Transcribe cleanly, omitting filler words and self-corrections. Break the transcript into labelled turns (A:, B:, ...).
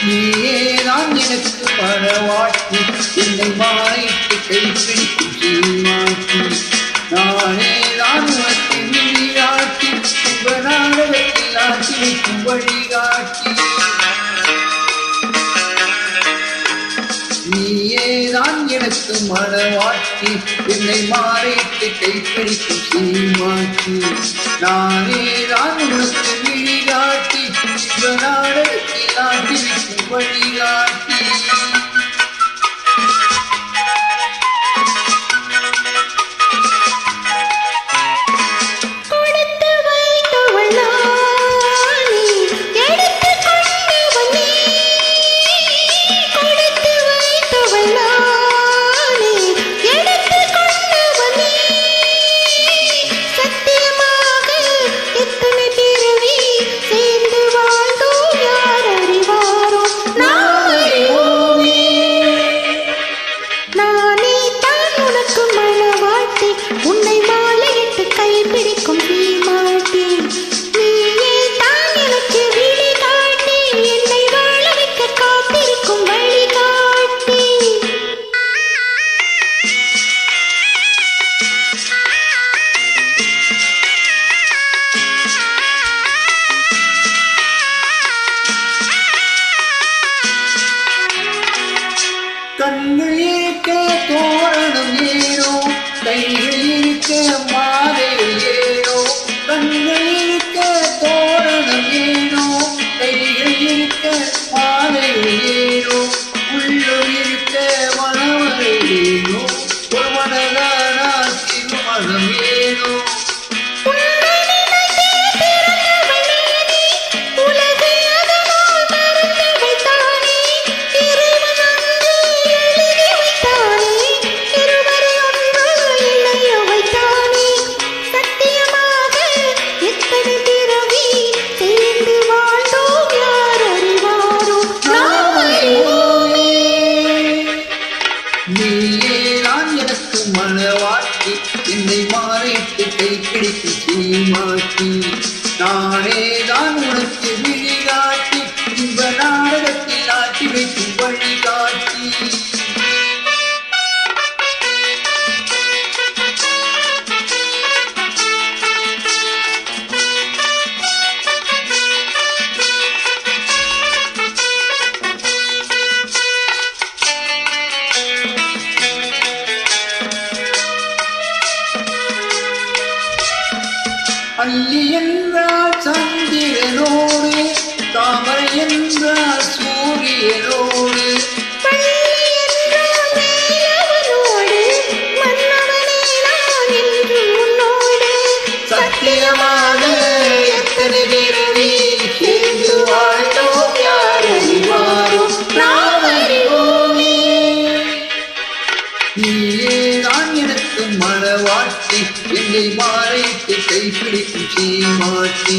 A: நீயேதான் எனக்கு பரவாட்டி என்னை மாறிட்டு கைப்பிடிக்கும் சீமாட்டி நானேதான் உனக்கு விழியாட்டி உங்களாடத்தில் ஆட்டி வைக்கும் வழிகாட்டி நீயேதான் எனக்கு மனவாட்டி என்னை மாறிட்டு கைப்பிடிக்கும் சீமாட்டி நானேதான் உனக்கு விழிகாட்டி உங்களாடத்தில் ஆட்டி வைக்கும் வழிகாட்டி கண்கள் இருக்க தோரணம் ஏனோ கைகள் இருக்க மாலை ஏனோ கண்கள் இருக்க தோரணம் ஏனோ கைகள் இருக்க மாலை ஏனோ உள்ளம் இருக்க மனவரை ஏனோ ஒரு மனதானா திருமணம் ஏனோ நீயேதான் எனக்கு மனவாட்டி என்னை மாறிட்டு கைப்பிடிக்கும் சீமாட்டி நானேதான் உனக்கு விழிகாட்டி இந்த நாடகத்தில் ஆட்டி வைக்கும் வழிகாட்டி அல்லி என்றால் சந்திரனோடு தாமரை என்றால் சூரியனோடு சத்தியமாக எத்தனை பிறவி சேர்ந்து வாழ்ந்தோம் யார் அறிவாரும் நாம் அறிவோமே நீயேதான் எனக்கு மனவாட்டி என்னை மாறிட்டு கைப்பிடிக்கும் சீமாட்டி